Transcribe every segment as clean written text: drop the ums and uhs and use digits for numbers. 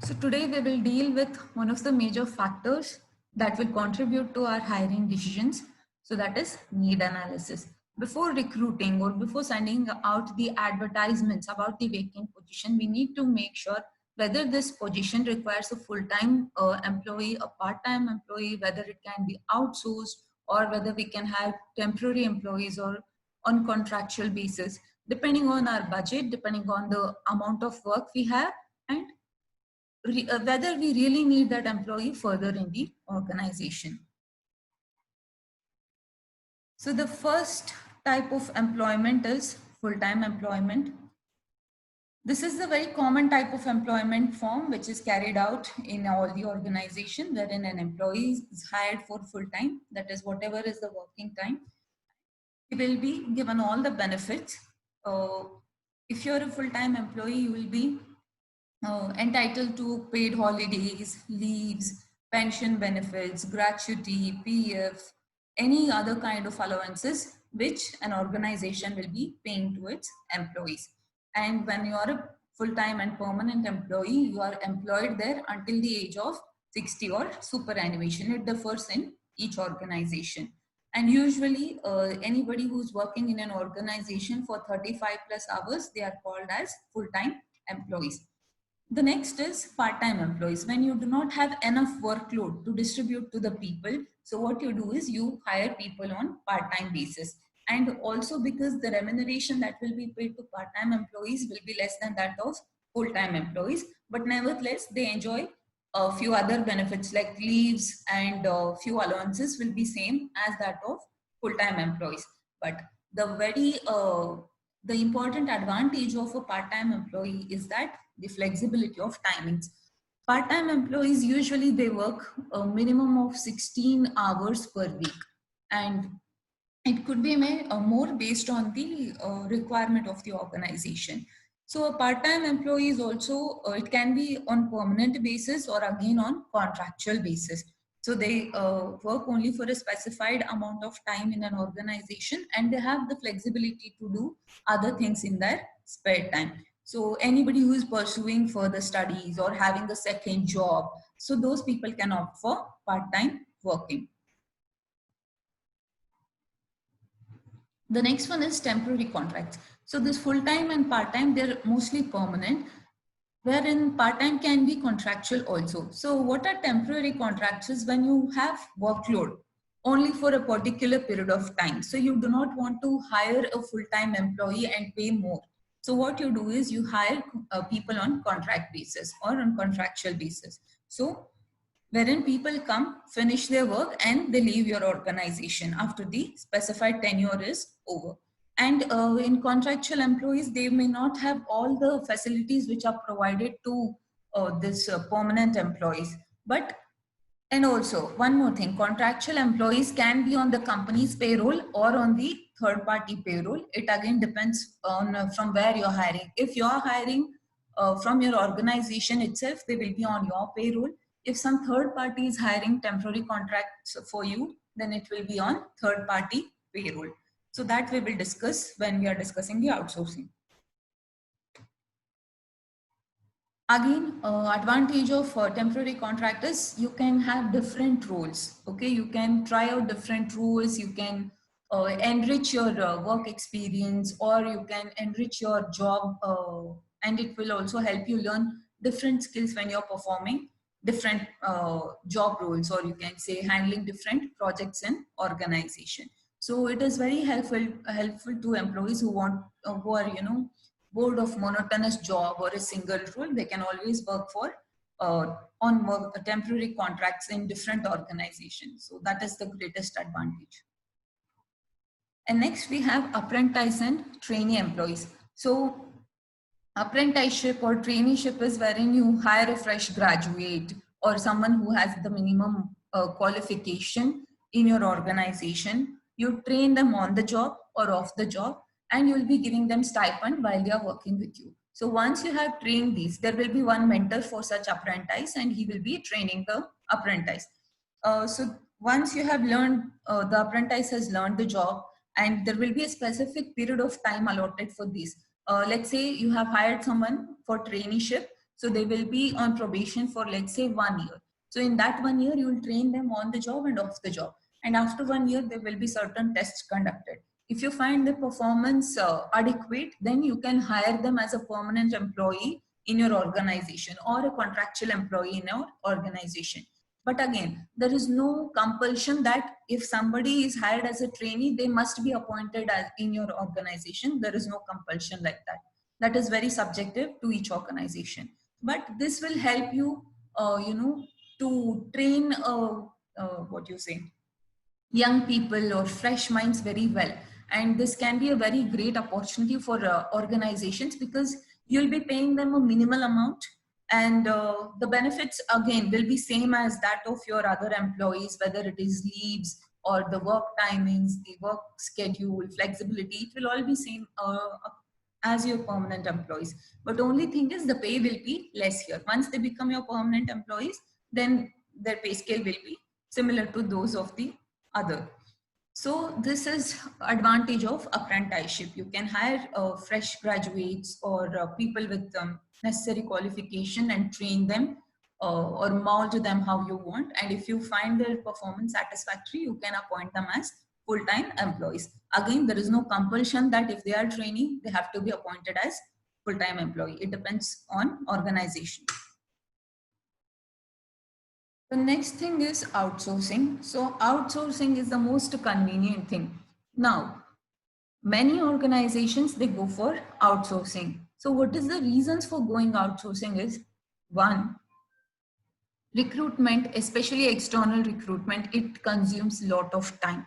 So today we will deal with one of the major factors that will contribute to our hiring decisions. So that is need analysis. Before recruiting or before sending out the advertisements about the vacant position, we need to make sure whether this position requires a full-time employee, a part-time employee, whether it can be outsourced or whether we can have temporary employees or on contractual basis, depending on our budget, depending on the amount of work we have, and whether we really need that employee further in the organization. So the first type of employment is full-time employment. This is the very common type of employment form which is carried out in all the organization, wherein an employee is hired for full-time, that is whatever is the working time. He will be given all the benefits. If you're a full-time employee, you will be entitled to paid holidays, leaves, pension benefits, gratuity, PF, any other kind of allowances which an organization will be paying to its employees. And when you are a full-time and permanent employee, you are employed there until the age of 60 or superannuation. It differs in each organization. And usually anybody who's working in an organization for 35 plus hours, they are called as full-time employees. The next is part-time employees. When you do not have enough workload to distribute to the people, so what you do is you hire people on part-time basis. And also because the remuneration that will be paid to part-time employees will be less than that of full-time employees, but nevertheless they enjoy a few other benefits like leaves and few allowances will be same as that of full-time employees. But the important advantage of a part-time employee is that the flexibility of timings. Part-time employees usually they work a minimum of 16 hours per week, and it could be more based on the requirement of the organization. So a part-time employee is also, it can be on permanent basis or again on contractual basis. So they work only for a specified amount of time in an organization, and they have the flexibility to do other things in their spare time. So anybody who is pursuing further studies or having a second job, so those people can opt for part-time working. The next one is temporary contracts. So this full-time and part-time, they're mostly permanent, wherein part-time can be contractual also. So what are temporary contracts is when you have workload only for a particular period of time. So you do not want to hire a full-time employee and pay more. So what you do is you hire people on contract basis or on contractual basis. So wherein people come, finish their work, and they leave your organization after the specified tenure is over. And in contractual employees, they may not have all the facilities which are provided to this permanent employees. But, and also one more thing, contractual employees can be on the company's payroll or on the third party payroll. It again depends on from where you're hiring. If you're hiring from your organization itself, they will be on your payroll. If some third party is hiring temporary contracts for you, then it will be on third party payroll. So that we will discuss when we are discussing the outsourcing. Again, advantage of temporary contract is you can have different roles. Okay, you can try out different roles. You can enrich your work experience, or you can enrich your job, and it will also help you learn different skills when you're performing different job roles, or you can say handling different projects in organization. So it is very helpful to employees who want who are bored of monotonous job or a single role. They can always work for on temporary contracts in different organizations. So that is the greatest advantage. And next we have apprentice and trainee employees. So apprenticeship or traineeship is wherein you hire a fresh graduate or someone who has the minimum qualification in your organization. You train them on the job or off the job, and you'll be giving them stipend while they are working with you. So once you have trained these, there will be one mentor for such apprentice, and he will be training the apprentice. So once you have learned, the apprentice has learned the job, and there will be a specific period of time allotted for this. Let's say you have hired someone for traineeship. So they will be on probation for, let's say, 1 year. So in that 1 year, you will train them on the job and off the job. And after 1 year, there will be certain tests conducted. If you find the performance adequate, then you can hire them as a permanent employee in your organization or a contractual employee in your organization. But again, there is no compulsion that if somebody is hired as a trainee, they must be appointed as in your organization. There is no compulsion like that. That is very subjective to each organization. But this will help you, to train, what you say, young people or fresh minds very well. And this can be a very great opportunity for organizations, because you'll be paying them a minimal amount, and the benefits again will be same as that of your other employees, whether it is leaves or the work timings, the work schedule, flexibility, it will all be same as your permanent employees. But only thing is the pay will be less here. Once they become your permanent employees, then their pay scale will be similar to those of the other. So this is advantage of apprenticeship. You can hire fresh graduates or people with necessary qualification and train them or mold them how you want. And if you find their performance satisfactory, you can appoint them as full-time employees. Again, there is no compulsion that if they are trainee, they have to be appointed as full-time employee. It depends on organization. The next thing is outsourcing. So outsourcing is the most convenient thing. Now, many organizations, they go for outsourcing. So what is the reasons for going outsourcing is, one, recruitment, especially external recruitment, it consumes a lot of time.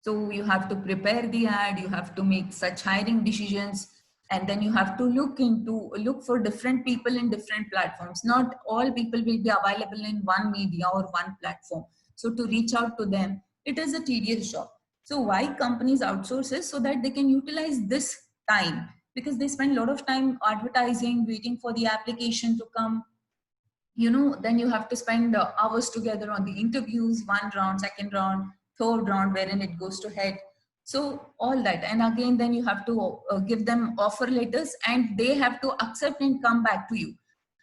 So you have to prepare the ad, you have to make such hiring decisions, and then you have to look for different people in different platforms. Not all people will be available in one media or one platform. So to reach out to them, it is a tedious job. So why companies outsource is so that they can utilize this time, because they spend a lot of time advertising, waiting for the application to come. Then you have to spend hours together on the interviews, one round, second round, third round, wherein it goes to head. So all that, and again, then you have to give them offer letters, and they have to accept and come back to you.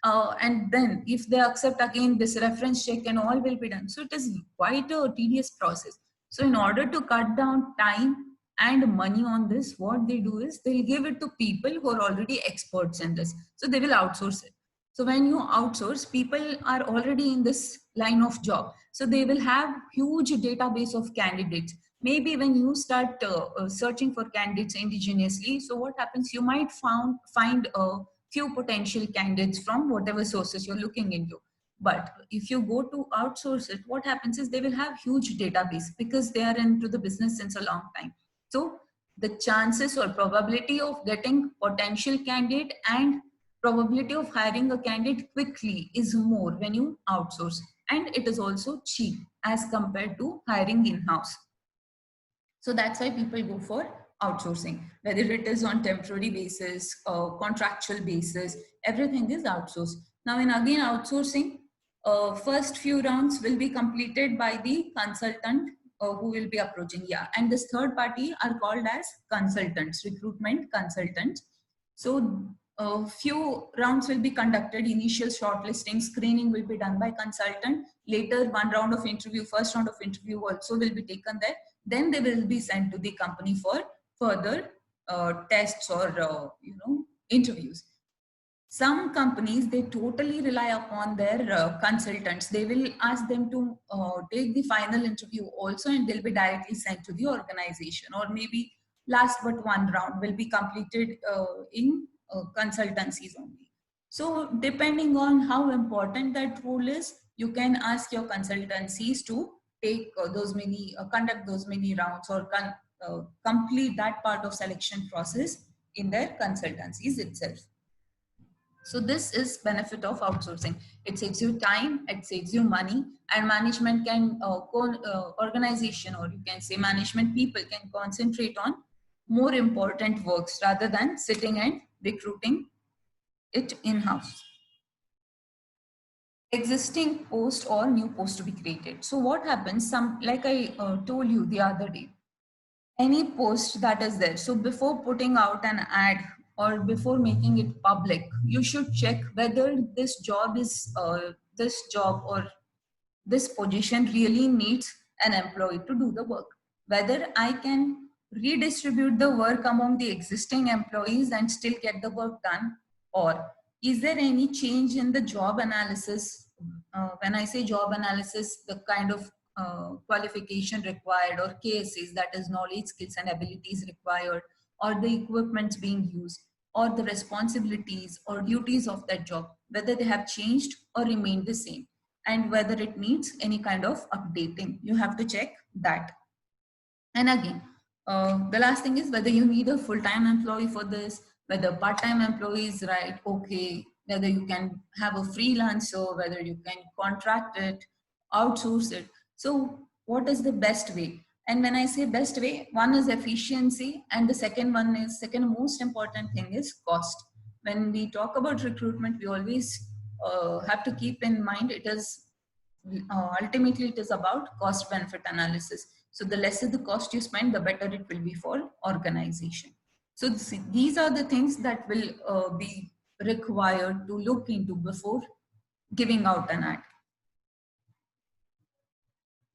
And then if they accept, again, this reference check and all will be done. So it is quite a tedious process. So in order to cut down time and money on this, what they do is they'll give it to people who are already experts in this. So they will outsource it. So when you outsource, people are already in this line of job. So they will have huge database of candidates. Maybe when you start searching for candidates indigenously, so what happens, you might find a few potential candidates from whatever sources you're looking into. But if you go to outsource it, what happens is they will have huge database, because they are into the business since a long time. So the chances or probability of getting potential candidate and probability of hiring a candidate quickly is more when you outsource, and it is also cheap as compared to hiring in-house. So that's why people go for outsourcing, whether it is on temporary basis or contractual basis, everything is outsourced. Now in again outsourcing, first few rounds will be completed by the consultant who will be approaching. Yeah, and this third party are called as consultants, recruitment consultants. So a few rounds will be conducted. Initial shortlisting, screening will be done by consultant. Later, one round of interview, first round of interview also will be taken there. Then they will be sent to the company for further tests or interviews. Some companies, they totally rely upon their consultants. They will ask them to take the final interview also, and they'll be directly sent to the organization. Or maybe last but one round will be completed in consultancies only. So depending on how important that role is, you can ask your consultancies to take conduct those many rounds, or complete that part of selection process in their consultancies itself. So this is benefit of outsourcing. It saves you time, it saves you money, and management can, organization, or you can say management people, can concentrate on more important works rather than sitting and recruiting it in-house. Existing post or new post to be created. So what happens, like I told you the other day, any post that is there. So before putting out an ad or before making it public, you should check whether this job or this position really needs an employee to do the work. Whether I can redistribute the work among the existing employees and still get the work done, or is there any change in the job analysis? When I say job analysis, the kind of qualification required, or KSAs, that is knowledge, skills, and abilities required, or the equipments being used, or the responsibilities or duties of that job, whether they have changed or remained the same, and whether it needs any kind of updating. You have to check that. And again, the last thing is whether you need a full-time employee for this, whether part-time employee is right, okay, whether you can have a freelancer, whether you can contract it, outsource it. So what is the best way? And when I say best way, one is efficiency, and the second most important thing is cost. When we talk about recruitment, we always have to keep in mind it is ultimately it is about cost benefit analysis. So the lesser the cost you spend, the better it will be for organization. So these are the things that will be required to look into before giving out an ad.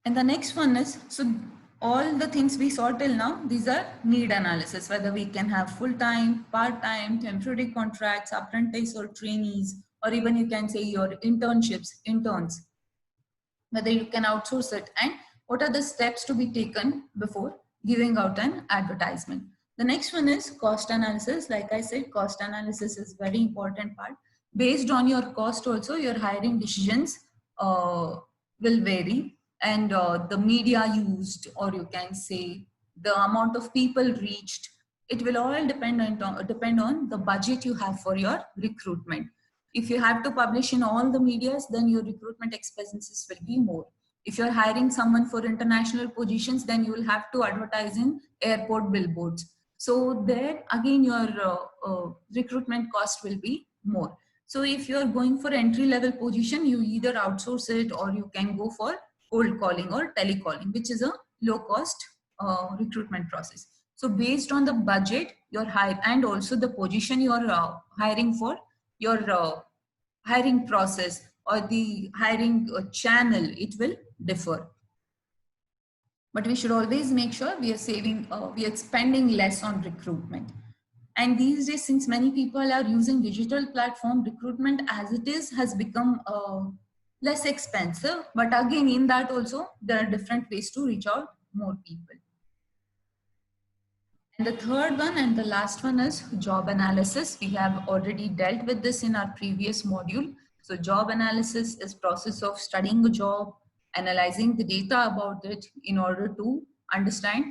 And the next one is, so all the things we saw till now, these are need analysis, whether we can have full-time, part-time, temporary contracts, apprentice or trainees, or even you can say your interns, whether you can outsource it, and what are the steps to be taken before giving out an advertisement. The next one is cost analysis. Like I said, cost analysis is very important part. Based on your cost also, your hiring decisions will vary, and the media used, or you can say the amount of people reached, it will all depend on the budget you have for your recruitment. If you have to publish in all the medias, then your recruitment expenses will be more. If you're hiring someone for international positions, then you will have to advertise in airport billboards. So there again, your recruitment cost will be more. So if you're going for entry level position, you either outsource it, or you can go for cold calling or telecalling, which is a low cost recruitment process. So based on the budget you're hiring, and also the position you're hiring for, your hiring process or the hiring channel, it will differ. But we should always make sure we are spending less on recruitment. And these days, since many people are using digital platform, recruitment as it is has become less expensive. But again, in that also, there are different ways to reach out more people. And the third one and the last one is job analysis. We have already dealt with this in our previous module. So job analysis is process of studying a job, analyzing the data about it in order to understand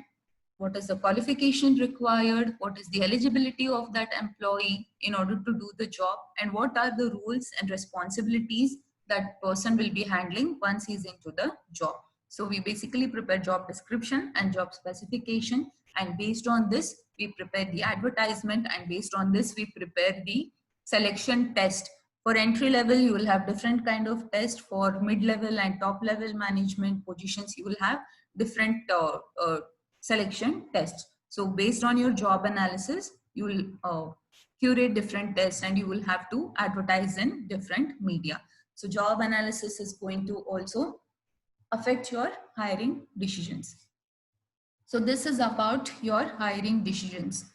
what is the qualification required, what is the eligibility of that employee in order to do the job, and what are the roles and responsibilities that person will be handling once he's into the job. So we basically prepare job description and job specification, and based on this, we prepare the advertisement, and based on this, we prepare the selection test. For entry level, you will have different kind of test. For mid-level and top-level management positions, you will have different selection tests. So based on your job analysis, you will curate different tests, and you will have to advertise in different media. So job analysis is going to also affect your hiring decisions. So this is about your hiring decisions.